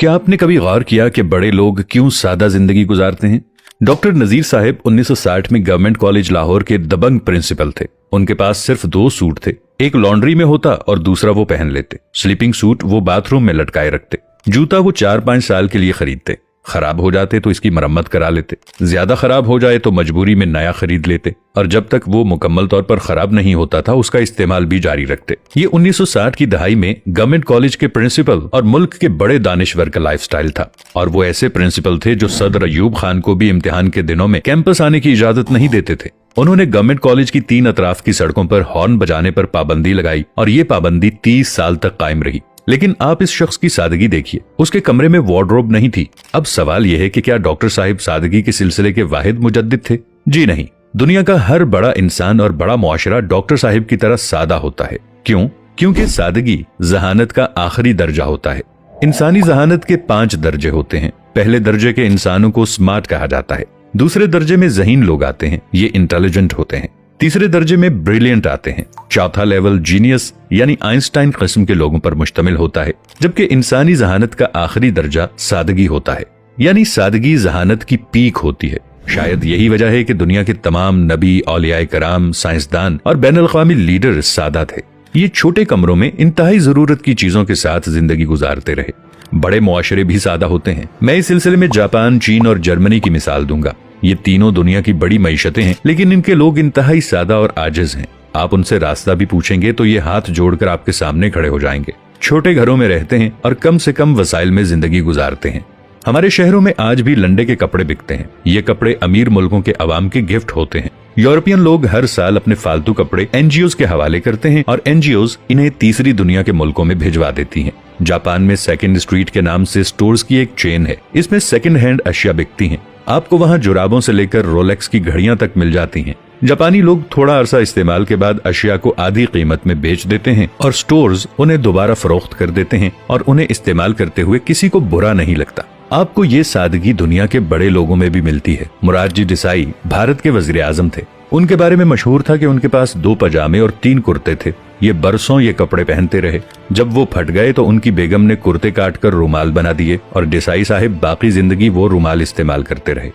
क्या आपने कभी गौर किया कि बड़े लोग क्यों सादा जिंदगी गुजारते हैं? डॉक्टर नजीर साहब 1960 में गवर्नमेंट कॉलेज लाहौर के दबंग प्रिंसिपल थे। उनके पास सिर्फ 2 सूट थे, एक लॉन्ड्री में होता और दूसरा वो पहन लेते। स्लीपिंग सूट वो बाथरूम में लटकाए रखते। जूता वो 4-5 साल के लिए खरीदते, खराब हो जाते तो इसकी मरम्मत करा लेते, ज्यादा खराब हो जाए तो मजबूरी में नया खरीद लेते, और जब तक वो मुकम्मल तौर पर खराब नहीं होता था उसका इस्तेमाल भी जारी रखते। ये 1960 की दहाई में गवर्नमेंट कॉलेज के प्रिंसिपल और मुल्क के बड़े दानिश्वर का लाइफस्टाइल था। और वो ऐसे प्रिंसिपल थे जो सदर अयूब खान को भी इम्तिहान के दिनों में कैंपस आने की इजाजत नहीं देते थे। उन्होंने गवर्नमेंट कॉलेज की 3 अतराफ की सड़कों पर हॉर्न बजाने पर पाबंदी लगाई और ये पाबंदी 30 साल तक कायम रही। लेकिन आप इस शख्स की सादगी देखिए, उसके कमरे में वार्डरोब नहीं थी। अब सवाल यह है कि क्या डॉक्टर साहिब सादगी के सिलसिले के वाहिद मुजद्दिद थे? जी नहीं। दुनिया का हर बड़ा इंसान और बड़ा मुआशरा डॉक्टर साहिब की तरह सादा होता है। क्यों? क्योंकि सादगी जहानत का आखिरी दर्जा होता है। इंसानी जहानत के 5 दर्जे होते हैं। पहले दर्जे के इंसानों को स्मार्ट कहा जाता है। दूसरे दर्जे में ज़हीन लोग आते हैं, ये इंटेलिजेंट होते हैं। तीसरे दर्जे में ब्रिलियंट आते हैं। चौथा लेवल जीनियस यानी आइंस्टाइन किस्म के लोगों पर मुश्तमिल होता है। जबकि इंसानी जहानत का आखिरी दर्जा सादगी होता है, यानी सादगी जहानत की पीक होती है। शायद यही वजह है कि दुनिया के तमाम नबी, औलियाए कराम, साइंसदान और बैनुल-अक़वामी लीडर सादा थे। ये छोटे कमरों में इंतहाई जरूरत की चीजों के साथ जिंदगी गुजारते रहे। बड़े मुआशरे भी सादा होते हैं। मैं इस सिलसिले में जापान, चीन और जर्मनी की मिसाल दूंगा। ये तीनों दुनिया की बड़ी मईशतें हैं, लेकिन इनके लोग इंतहाई सादा और आजिज हैं। आप उनसे रास्ता भी पूछेंगे तो ये हाथ जोड़कर आपके सामने खड़े हो जाएंगे। छोटे घरों में रहते हैं और कम से कम वसाइल में जिंदगी गुजारते हैं। हमारे शहरों में आज भी लंडे के कपड़े बिकते हैं। ये कपड़े अमीर मुल्कों के अवाम के गिफ्ट होते हैं। यूरोपियन लोग हर साल अपने फालतू कपड़े एनजीओज के हवाले करते हैं और एनजीओज इन्हें तीसरी दुनिया के मुल्कों में भिजवा देती हैं। जापान में सेकंड स्ट्रीट के नाम से स्टोर्स की एक चेन है। इसमें सेकंड हैंड अशिया बिकती हैं। आपको वहाँ जुराबों से लेकर रोलेक्स की घड़ियां तक मिल जाती हैं। जापानी लोग थोड़ा अरसा इस्तेमाल के बाद अशिया को आधी कीमत में बेच देते हैं और स्टोर्स उन्हें दोबारा फरोख्त कर देते हैं और उन्हें इस्तेमाल करते हुए किसी को बुरा नहीं लगता। आपको ये सादगी दुनिया के बड़े लोगों में भी मिलती है। मुरारजी देसाई भारत के वजीर आजम थे। उनके बारे में मशहूर था कि उनके पास 2 पजामे और 3 कुर्ते थे। ये बरसों ये कपड़े पहनते रहे। जब वो फट गए तो उनकी बेगम ने कुर्ते काट कर रुमाल बना दिए और देसाई साहिब बाकी जिंदगी वो रुमाल इस्तेमाल करते रहे।